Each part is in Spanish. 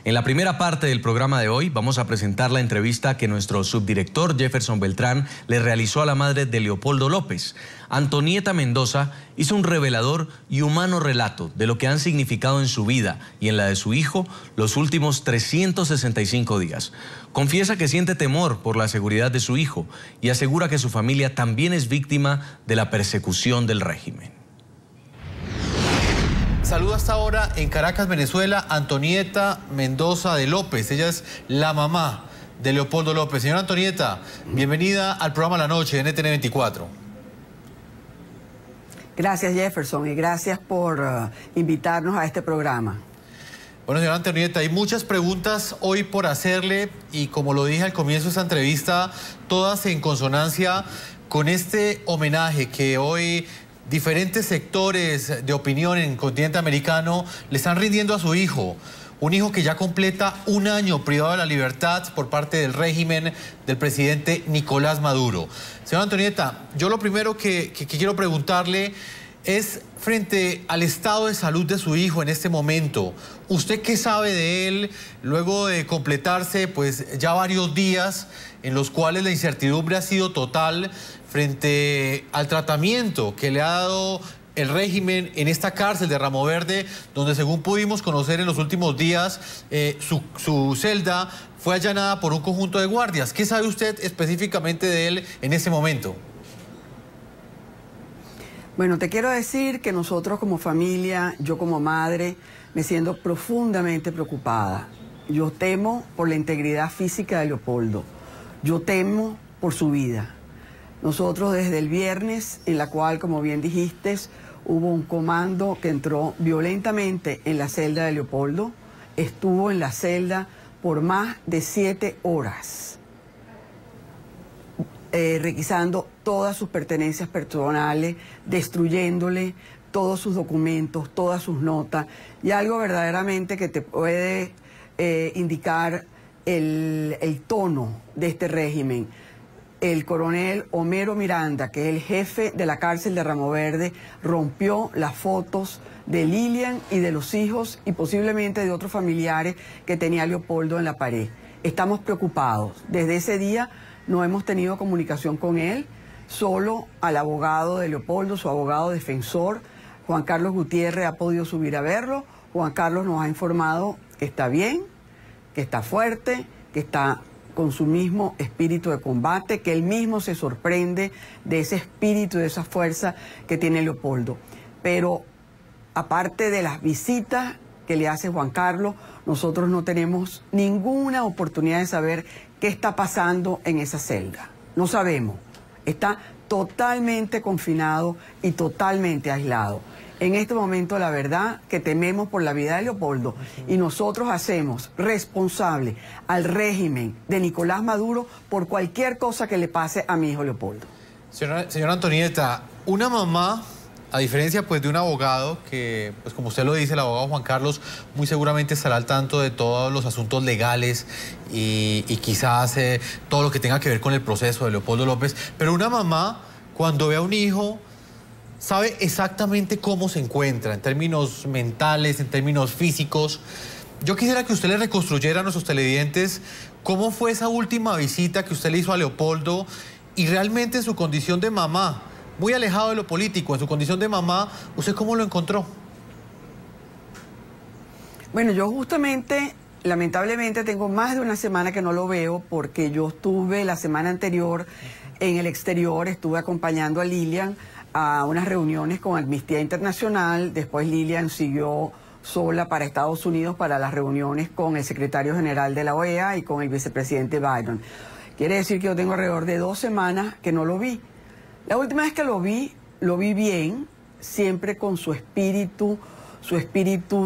En la primera parte del programa de hoy vamos a presentar la entrevista que nuestro subdirector Jefferson Beltrán le realizó a la madre de Leopoldo López. Antonieta Mendoza hizo un revelador y humano relato de lo que han significado en su vida y en la de su hijo los últimos 365 días. Confiesa que siente temor por la seguridad de su hijo y asegura que su familia también es víctima de la persecución del régimen. Saludo hasta ahora en Caracas, Venezuela, Antonieta Mendoza de López. Ella es la mamá de Leopoldo López. Señora Antonieta, bienvenida al programa La Noche de NTN 24. Gracias, Jefferson, y gracias por invitarnos a este programa. Bueno, señora Antonieta, hay muchas preguntas hoy por hacerle y como lo dije al comienzo de esta entrevista, todas en consonancia con este homenaje que hoy diferentes sectores de opinión en el continente americano le están rindiendo a su hijo. Un hijo que ya completa un año privado de la libertad por parte del régimen del presidente Nicolás Maduro. Señora Antonieta, yo lo primero que quiero preguntarle es frente al estado de salud de su hijo en este momento. ¿Usted qué sabe de él luego de completarse pues ya varios días en los cuales la incertidumbre ha sido total frente al tratamiento que le ha dado el régimen en esta cárcel de Ramo Verde, donde según pudimos conocer en los últimos días, su celda fue allanada por un conjunto de guardias? ¿Qué sabe usted específicamente de él en ese momento? Bueno, te quiero decir que nosotros como familia, yo como madre, me siento profundamente preocupada. Yo temo por la integridad física de Leopoldo. Yo temo por su vida. Nosotros desde el viernes, en la cual, como bien dijiste, hubo un comando que entró violentamente en la celda de Leopoldo, estuvo en la celda por más de 7 horas, requisando todas sus pertenencias personales, destruyéndole todos sus documentos, todas sus notas, y algo verdaderamente que te puede indicar el tono de este régimen. El coronel Homero Miranda, que es el jefe de la cárcel de Ramo Verde, rompió las fotos de Lilian y de los hijos y posiblemente de otros familiares que tenía Leopoldo en la pared. Estamos preocupados. Desde ese día no hemos tenido comunicación con él, solo al abogado de Leopoldo, su abogado defensor, Juan Carlos Gutiérrez, ha podido subir a verlo. Juan Carlos nos ha informado que está bien, que está fuerte, que está con su mismo espíritu de combate, que él mismo se sorprende de ese espíritu, de esa fuerza que tiene Leopoldo. Pero aparte de las visitas que le hace Juan Carlos, nosotros no tenemos ninguna oportunidad de saber qué está pasando en esa celda. No sabemos. Está totalmente confinado y totalmente aislado. En este momento, la verdad, que tememos por la vida de Leopoldo y nosotros hacemos responsable al régimen de Nicolás Maduro por cualquier cosa que le pase a mi hijo Leopoldo. Señora Antonieta, una mamá, a diferencia pues de un abogado que, pues como usted lo dice, el abogado Juan Carlos muy seguramente estará al tanto de todos los asuntos legales y quizás todo lo que tenga que ver con el proceso de Leopoldo López, pero una mamá cuando ve a un hijo sabe exactamente cómo se encuentra en términos mentales, en términos físicos. Yo quisiera que usted le reconstruyera a nuestros televidentes cómo fue esa última visita que usted le hizo a Leopoldo y realmente en su condición de mamá, muy alejado de lo político, en su condición de mamá, ¿usted cómo lo encontró? Bueno, yo justamente, lamentablemente, tengo más de una semana que no lo veo porque yo estuve la semana anterior en el exterior, estuve acompañando a Lilian a unas reuniones con Amnistía Internacional. Después Lilian siguió sola para Estados Unidos para las reuniones con el secretario general de la OEA y con el vicepresidente Biden. Quiere decir que yo tengo alrededor de 2 semanas que no lo vi. La última vez que lo vi bien, siempre con su espíritu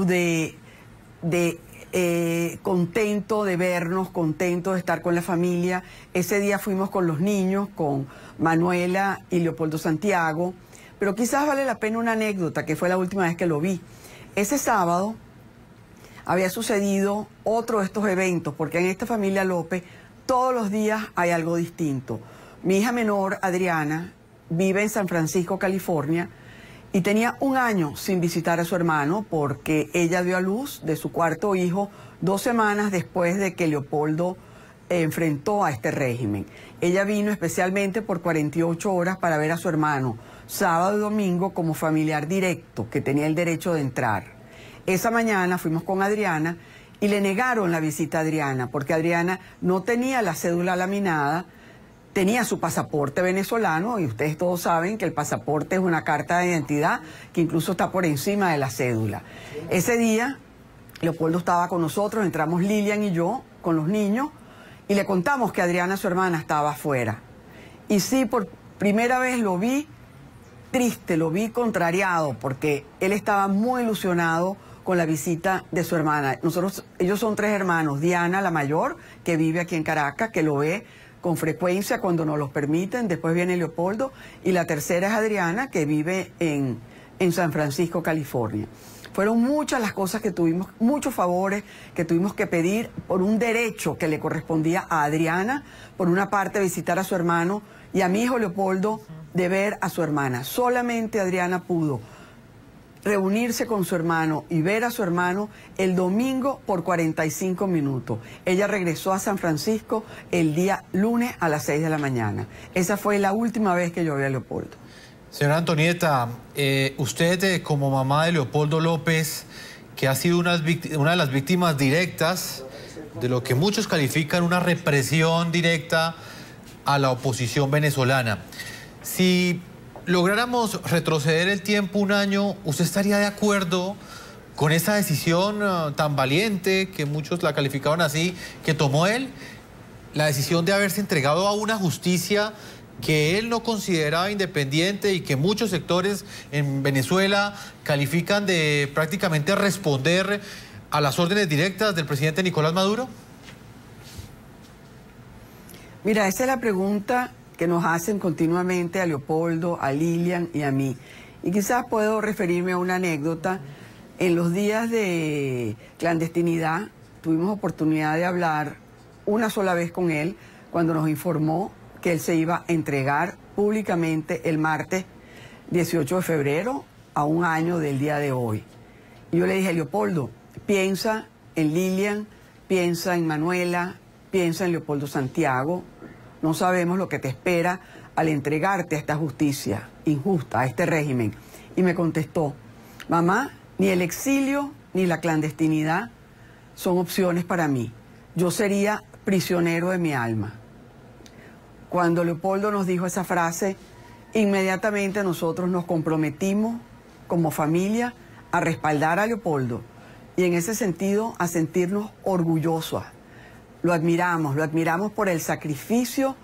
de contento de vernos, contento de estar con la familia. Ese día fuimos con los niños, con Manuela y Leopoldo Santiago, pero quizás vale la pena una anécdota, que fue la última vez que lo vi. Ese sábado había sucedido otro de estos eventos, porque en esta familia López todos los días hay algo distinto. Mi hija menor, Adriana, vive en San Francisco, California, y tenía 1 año sin visitar a su hermano porque ella dio a luz de su 4.º hijo 2 semanas después de que Leopoldo enfrentó a este régimen. Ella vino especialmente por 48 horas para ver a su hermano, sábado y domingo, como familiar directo, que tenía el derecho de entrar. Esa mañana fuimos con Adriana y le negaron la visita a Adriana, porque Adriana no tenía la cédula laminada, tenía su pasaporte venezolano, y ustedes todos saben que el pasaporte es una carta de identidad que incluso está por encima de la cédula. Ese día, Leopoldo estaba con nosotros, entramos Lilian y yo con los niños, y le contamos que Adriana, su hermana, estaba afuera. Y sí, por primera vez lo vi triste, lo vi contrariado, porque él estaba muy ilusionado con la visita de su hermana. Ellos son 3 hermanos, Diana, la mayor, que vive aquí en Caracas, que lo ve con frecuencia cuando nos los permiten, después viene Leopoldo, y la tercera es Adriana, que vive en San Francisco, California. Fueron muchas las cosas que tuvimos, muchos favores que tuvimos que pedir por un derecho que le correspondía a Adriana, por una parte visitar a su hermano, y a mi hijo Leopoldo de ver a su hermana. Solamente Adriana pudo reunirse con su hermano y ver a su hermano el domingo por 45 minutos. Ella regresó a San Francisco el día lunes a las 6 de la mañana. Esa fue la última vez que yo vi a Leopoldo. Señora Antonieta, usted como mamá de Leopoldo López, que ha sido una de las víctimas directas de lo que muchos califican una represión directa a la oposición venezolana. Si lográramos retroceder el tiempo 1 año, ¿usted estaría de acuerdo con esa decisión tan valiente, que muchos la calificaban así, que tomó él? La decisión de haberse entregado a una justicia que él no consideraba independiente y que muchos sectores en Venezuela califican de prácticamente responder a las órdenes directas del presidente Nicolás Maduro. Mira, esa es la pregunta que nos hacen continuamente a Leopoldo, a Lilian y a mí. Y quizás puedo referirme a una anécdota. En los días de clandestinidad tuvimos oportunidad de hablar una sola vez con él cuando nos informó que él se iba a entregar públicamente el martes 18 de febrero, a 1 año del día de hoy. Y yo le dije, Leopoldo, piensa en Lilian, piensa en Manuela, piensa en Leopoldo Santiago. No sabemos lo que te espera al entregarte a esta justicia injusta, a este régimen. Y me contestó, mamá, ni el exilio ni la clandestinidad son opciones para mí. Yo sería prisionero de mi alma. Cuando Leopoldo nos dijo esa frase, inmediatamente nosotros nos comprometimos como familia a respaldar a Leopoldo y en ese sentido a sentirnos orgullosos. Lo admiramos por el sacrificio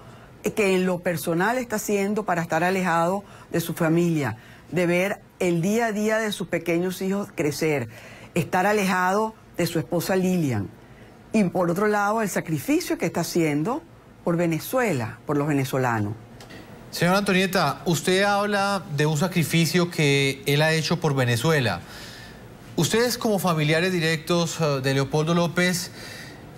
que en lo personal está haciendo para estar alejado de su familia, de ver el día a día de sus pequeños hijos crecer, estar alejado de su esposa Lilian. Y por otro lado, el sacrificio que está haciendo por Venezuela, por los venezolanos. Señora Antonieta, usted habla de un sacrificio que él ha hecho por Venezuela. Ustedes como familiares directos de Leopoldo López,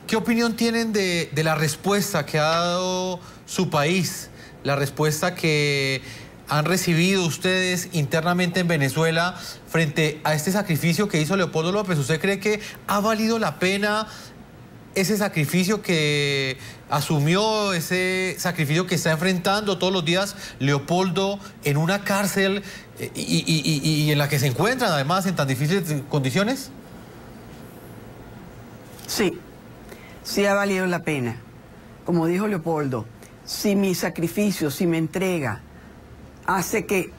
¿qué opinión tienen de la respuesta que ha dado su país? La respuesta que han recibido ustedes internamente en Venezuela frente a este sacrificio que hizo Leopoldo López. ¿Usted cree que ha valido la pena ese sacrificio que asumió, ese sacrificio que está enfrentando todos los días Leopoldo en una cárcel y en la que se encuentran además en tan difíciles condiciones? Sí, sí ha valido la pena. Como dijo Leopoldo, si mi sacrificio, si mi entrega hace que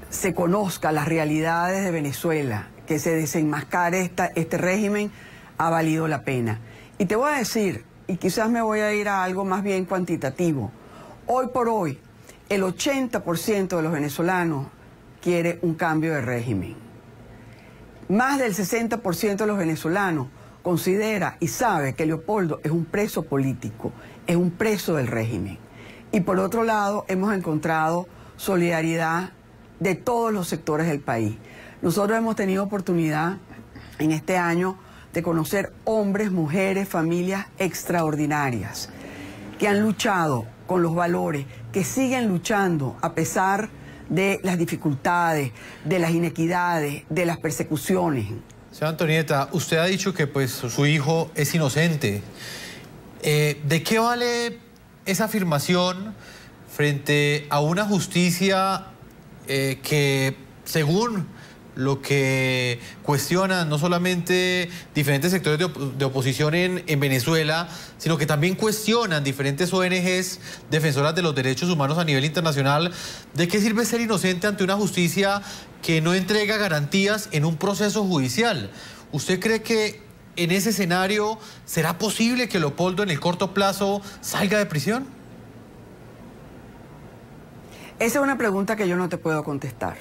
se conozca las realidades de Venezuela, que se desenmascare este régimen, ha valido la pena. Y te voy a decir, y quizás me voy a ir a algo más bien cuantitativo, hoy por hoy, el 80% de los venezolanos quiere un cambio de régimen. Más del 60% de los venezolanos considera y sabe que Leopoldo es un preso político, es un preso del régimen. Y por otro lado, hemos encontrado solidaridad de todos los sectores del país. Nosotros hemos tenido oportunidad en este año de conocer hombres, mujeres, familias extraordinarias que han luchado con los valores, que siguen luchando a pesar de las dificultades, de las inequidades, de las persecuciones. Señora Antonieta, usted ha dicho que pues su hijo es inocente. ¿De qué vale esa afirmación frente a una justicia que, según lo que cuestionan no solamente diferentes sectores de oposición en Venezuela, sino que también cuestionan diferentes ONGs defensoras de los derechos humanos a nivel internacional? ¿De qué sirve ser inocente ante una justicia que no entrega garantías en un proceso judicial? ¿Usted cree que en ese escenario será posible que Leopoldo en el corto plazo salga de prisión? Esa es una pregunta que yo no te puedo contestar.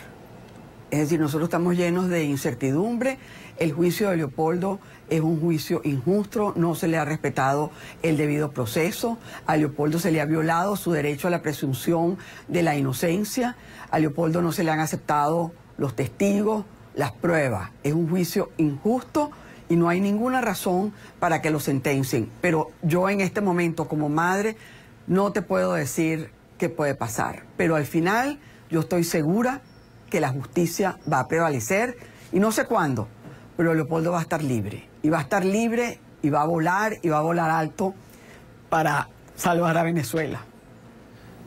Es decir, nosotros estamos llenos de incertidumbre. El juicio de Leopoldo es un juicio injusto, no se le ha respetado el debido proceso. A Leopoldo se le ha violado su derecho a la presunción de la inocencia. A Leopoldo no se le han aceptado los testigos, las pruebas. Es un juicio injusto y no hay ninguna razón para que lo sentencien. Pero yo en este momento, como madre, no te puedo decir qué puede pasar. Pero al final yo estoy segura que la justicia va a prevalecer y no sé cuándo, pero Leopoldo va a estar libre. Y va a estar libre y va a volar alto para salvar a Venezuela.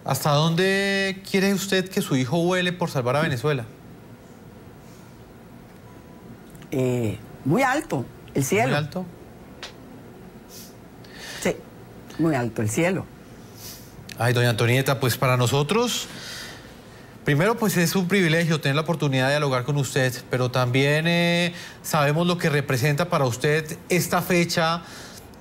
¿Hasta dónde quiere usted que su hijo vuele por salvar a Venezuela? Muy alto, el cielo. ¿Muy alto? Sí, muy alto, el cielo. Ay, doña Antonieta, pues para nosotros, primero pues es un privilegio tener la oportunidad de dialogar con usted, pero también sabemos lo que representa para usted esta fecha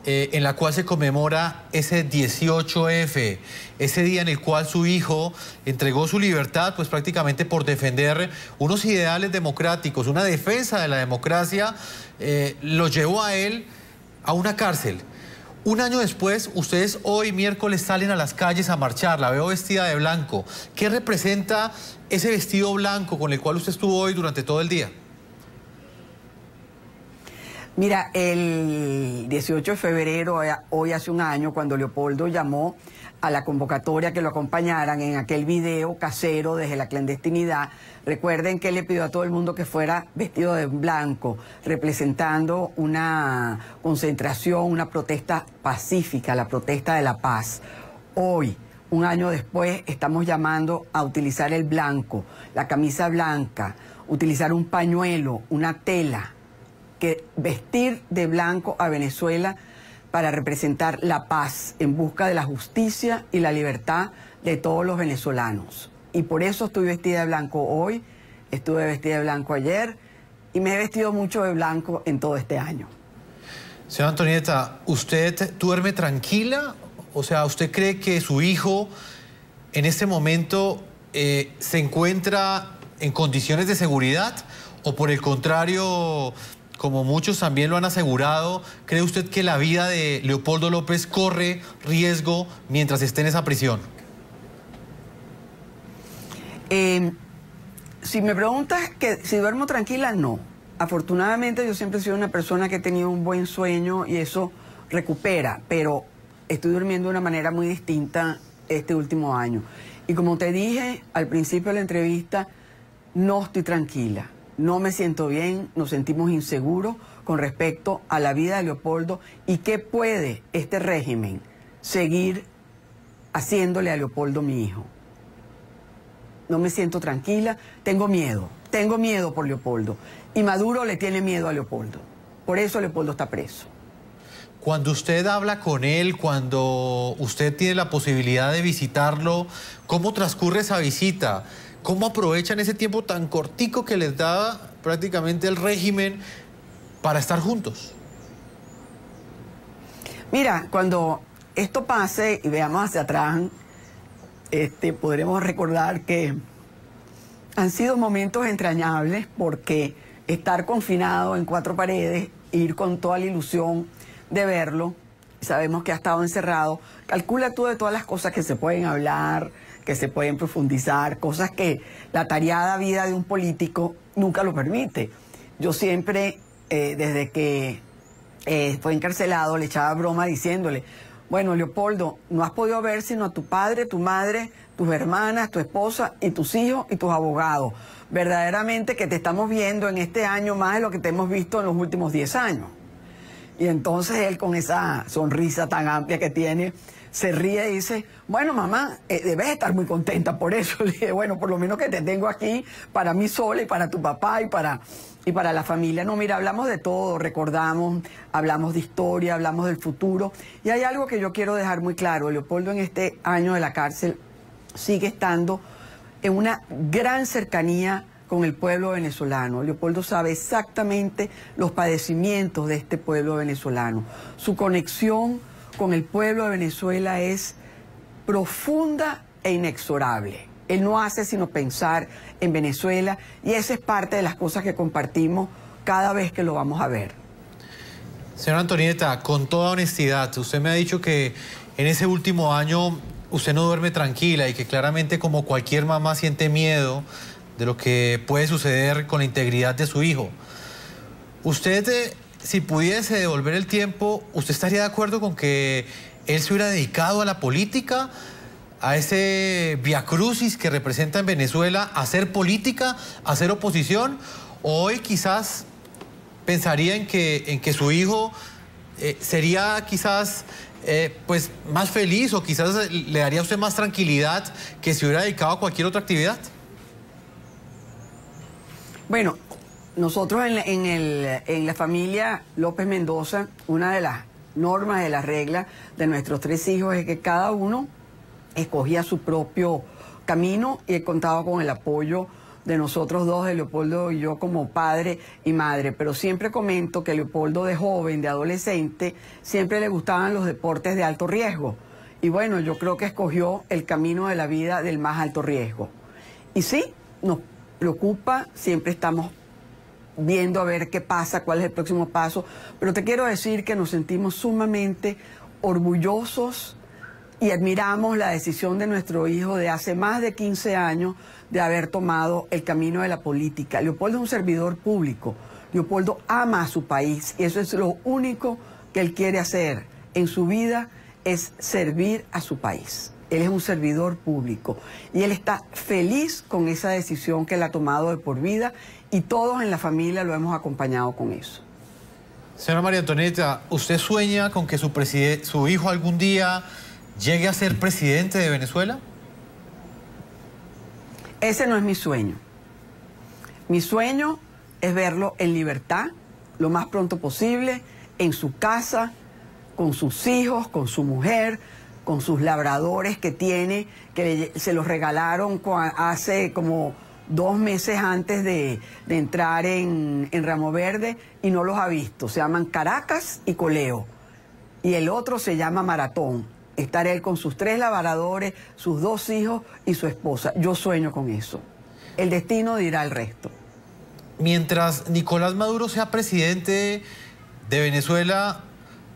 en la cual se conmemora ese 18F, ese día en el cual su hijo entregó su libertad, pues prácticamente por defender unos ideales democráticos, una defensa de la democracia, lo llevó a él a una cárcel. Un año después, ustedes hoy miércoles salen a las calles a marchar, la veo vestida de blanco. ¿Qué representa ese vestido blanco con el cual usted estuvo hoy durante todo el día? Mira, el 18 de febrero, hoy hace un año, cuando Leopoldo llamó a la convocatoria que lo acompañaran en aquel video casero desde la clandestinidad, recuerden que él le pidió a todo el mundo que fuera vestido de blanco, representando una concentración, una protesta pacífica, la protesta de la paz. Hoy, un año después, estamos llamando a utilizar el blanco, la camisa blanca, utilizar un pañuelo, una tela, que vestir de blanco a Venezuela para representar la paz en busca de la justicia y la libertad de todos los venezolanos. Y por eso estoy vestida de blanco hoy, estuve vestida de blanco ayer y me he vestido mucho de blanco en todo este año. Señora Antonieta, ¿usted duerme tranquila? O sea, ¿usted cree que su hijo en este momento se encuentra en condiciones de seguridad? ¿O por el contrario, como muchos también lo han asegurado, cree usted que la vida de Leopoldo López corre riesgo mientras esté en esa prisión? Si me preguntas que si duermo tranquila, no. Afortunadamente yo siempre he sido una persona que he tenido un buen sueño y eso recupera, pero estoy durmiendo de una manera muy distinta este último año. Y como te dije al principio de la entrevista, no estoy tranquila. No me siento bien, nos sentimos inseguros con respecto a la vida de Leopoldo y qué puede este régimen seguir haciéndole a Leopoldo, mi hijo. No me siento tranquila, tengo miedo por Leopoldo. Y Maduro le tiene miedo a Leopoldo. Por eso Leopoldo está preso. Cuando usted habla con él, cuando usted tiene la posibilidad de visitarlo, ¿cómo transcurre esa visita? ¿Cómo aprovechan ese tiempo tan cortico que les da prácticamente el régimen para estar juntos? Mira, cuando esto pase y veamos hacia atrás, podremos recordar que han sido momentos entrañables porque estar confinado en 4 paredes, ir con toda la ilusión de verlo, sabemos que ha estado encerrado, calcula tú de todas las cosas que se pueden hablar, que se pueden profundizar, cosas que la tareada vida de un político nunca lo permite. Yo siempre, desde que fue encarcelado, le echaba broma diciéndole, Bueno, Leopoldo, no has podido ver sino a tu padre, tu madre, tus hermanas, tu esposa y tus hijos y tus abogados. Verdaderamente que te estamos viendo en este año más de lo que te hemos visto en los últimos 10 años. Y entonces él, con esa sonrisa tan amplia que tiene, se ríe y dice, bueno, mamá, debes estar muy contenta por eso. Le dije, bueno, por lo menos que te tengo aquí para mí sola y para tu papá y para la familia. No, mira, hablamos de todo, recordamos, hablamos de historia, hablamos del futuro. Y hay algo que yo quiero dejar muy claro. Leopoldo en este año de la cárcel sigue estando en una gran cercanía con el pueblo venezolano. Leopoldo sabe exactamente los padecimientos de este pueblo venezolano. Su conexión con el pueblo de Venezuela es profunda e inexorable. Él no hace sino pensar en Venezuela y esa es parte de las cosas que compartimos cada vez que lo vamos a ver. Señora Antonieta, con toda honestidad, usted me ha dicho que en ese último año usted no duerme tranquila y que claramente, como cualquier mamá, siente miedo de lo que puede suceder con la integridad de su hijo. Usted, si pudiese devolver el tiempo, ¿usted estaría de acuerdo con que él se hubiera dedicado a la política, a ese viacrucis que representa en Venezuela, a hacer política, a hacer oposición? ¿O hoy quizás pensaría en que su hijo sería quizás pues más feliz, o quizás le daría a usted más tranquilidad que se hubiera dedicado a cualquier otra actividad? Bueno, nosotros en la familia López Mendoza, una de las normas, de las reglas de nuestros 3 hijos es que cada uno escogía su propio camino y he contado con el apoyo de nosotros dos, de Leopoldo y yo, como padre y madre. Pero siempre comento que Leopoldo, de joven, de adolescente, siempre le gustaban los deportes de alto riesgo. Y bueno, yo creo que escogió el camino de la vida del más alto riesgo. Y sí, nos preocupa, siempre estamos viendo a ver qué pasa, cuál es el próximo paso, pero te quiero decir que nos sentimos sumamente orgullosos y admiramos la decisión de nuestro hijo de hace más de 15 años de haber tomado el camino de la política. Leopoldo es un servidor público, Leopoldo ama a su país y eso es lo único que él quiere hacer en su vida, es servir a su país. Él es un servidor público y él está feliz con esa decisión que él ha tomado de por vida y todos en la familia lo hemos acompañado con eso. Señora María Antonieta, ¿usted sueña con que su hijo algún día llegue a ser presidente de Venezuela? Ese no es mi sueño. Mi sueño es verlo en libertad lo más pronto posible, en su casa, con sus hijos, con su mujer, con sus labradores que tiene, que se los regalaron hace como 2 meses antes de entrar en Ramo Verde y no los ha visto. Se llaman Caracas y Coleo. Y el otro se llama Maratón. Estar él con sus 3 labradores, sus 2 hijos y su esposa. Yo sueño con eso. El destino dirá el resto. Mientras Nicolás Maduro sea presidente de Venezuela,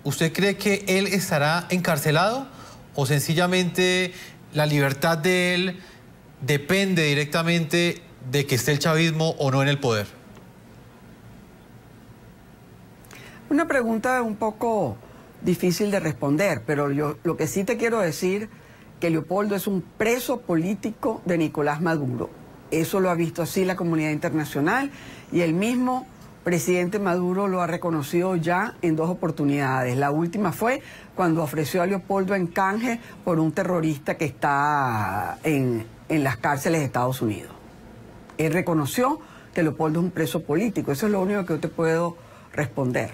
¿usted cree que él estará encarcelado o sencillamente la libertad de él depende directamente de que esté el chavismo o no en el poder? Una pregunta un poco difícil de responder, pero yo lo que sí te quiero decir que Leopoldo es un preso político de Nicolás Maduro. Eso lo ha visto así la comunidad internacional y el mismo presidente Maduro lo ha reconocido ya en 2 oportunidades. La última fue cuando ofreció a Leopoldo en canje por un terrorista que está en las cárceles de Estados Unidos. Él reconoció que Leopoldo es un preso político. Eso es lo único que yo te puedo responder.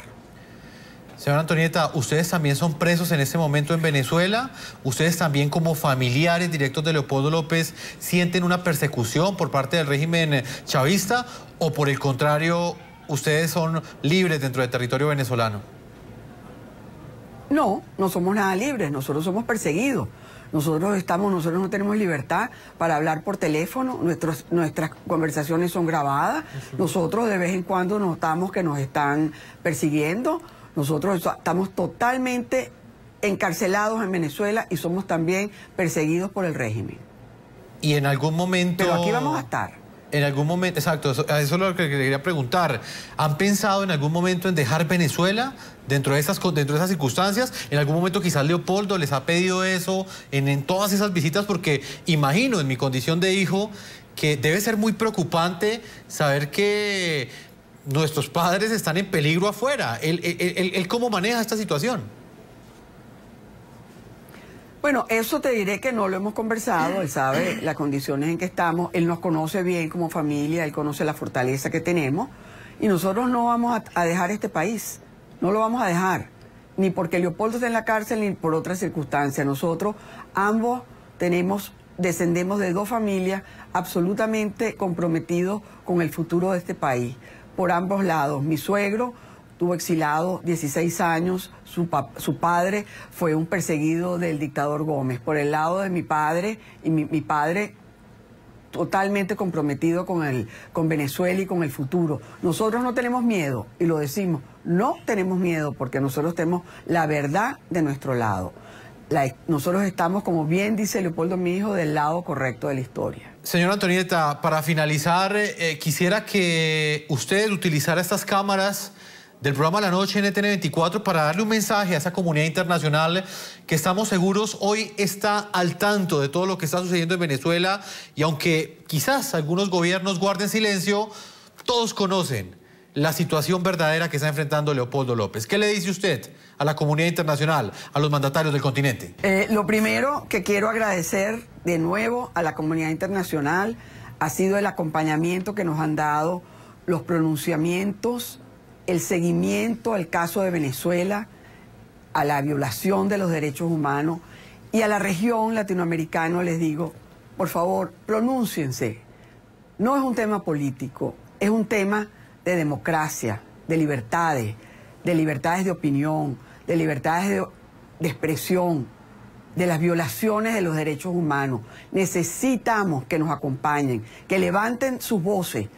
Señora Antonieta, ¿ustedes también son presos en este momento en Venezuela? ¿Ustedes también, como familiares directos de Leopoldo López, sienten una persecución por parte del régimen chavista? ¿O por el contrario, ustedes son libres dentro del territorio venezolano? No, no somos nada libres, nosotros somos perseguidos. Nosotros no tenemos libertad para hablar por teléfono, nuestras conversaciones son grabadas. Nosotros de vez en cuando notamos que nos están persiguiendo. Nosotros estamos totalmente encarcelados en Venezuela y somos también perseguidos por el régimen. Y en algún momento... Pero aquí vamos a estar. en algún momento, exacto, eso es lo que quería preguntar. ¿Han pensado en algún momento en dejar Venezuela dentro de esas circunstancias? ¿En algún momento quizás Leopoldo les ha pedido eso en todas esas visitas? Porque imagino, en mi condición de hijo, que debe ser muy preocupante saber que nuestros padres están en peligro afuera. ¿Él cómo maneja esta situación? Bueno, eso te diré que no lo hemos conversado. Él sabe las condiciones en que estamos, él nos conoce bien como familia, él conoce la fortaleza que tenemos y nosotros no vamos a dejar este país, no lo vamos a dejar, ni porque Leopoldo está en la cárcel ni por otras circunstancias. Nosotros ambos descendemos de dos familias absolutamente comprometidos con el futuro de este país, por ambos lados. Mi suegro estuvo exilado 16 años, su padre fue un perseguido del dictador Gómez. Por el lado de mi padre, y mi padre totalmente comprometido con Venezuela y con el futuro. Nosotros no tenemos miedo, y lo decimos, no tenemos miedo porque nosotros tenemos la verdad de nuestro lado. Nosotros estamos, como bien dice Leopoldo, mi hijo, del lado correcto de la historia. Señora Antonieta, para finalizar, quisiera que usted utilizara estas cámaras del programa La Noche en NTN 24 para darle un mensaje a esa comunidad internacional que estamos seguros hoy está al tanto de todo lo que está sucediendo en Venezuela, y aunque quizás algunos gobiernos guarden silencio, todos conocen la situación verdadera que está enfrentando Leopoldo López. ¿Qué le dice usted a la comunidad internacional, a los mandatarios del continente? Lo primero que quiero agradecer de nuevo a la comunidad internacional ha sido el acompañamiento que nos han dado, los pronunciamientos, el seguimiento al caso de Venezuela, a la violación de los derechos humanos, y a la región latinoamericana les digo, por favor, pronúnciense. No es un tema político, es un tema de democracia, de libertades de opinión, de libertades de expresión, de las violaciones de los derechos humanos. Necesitamos que nos acompañen, que levanten sus voces,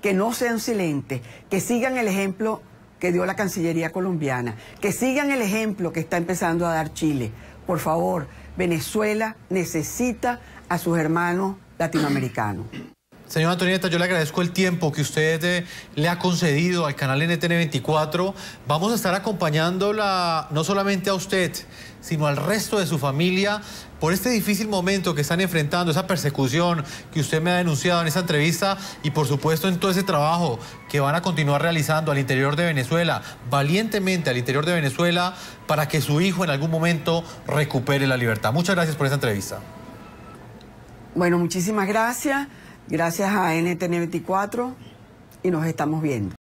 que no sean silentes, que sigan el ejemplo que dio la Cancillería colombiana, que sigan el ejemplo que está empezando a dar Chile. Por favor, Venezuela necesita a sus hermanos latinoamericanos. Señora Antonieta, yo le agradezco el tiempo que usted le ha concedido al canal NTN 24. Vamos a estar acompañándola no solamente a usted, sino al resto de su familia por este difícil momento que están enfrentando, esa persecución que usted me ha denunciado en esa entrevista, y por supuesto en todo ese trabajo que van a continuar realizando al interior de Venezuela, valientemente al interior de Venezuela, para que su hijo en algún momento recupere la libertad. Muchas gracias por esta entrevista. Bueno, muchísimas gracias. Gracias a NTN 24 y nos estamos viendo.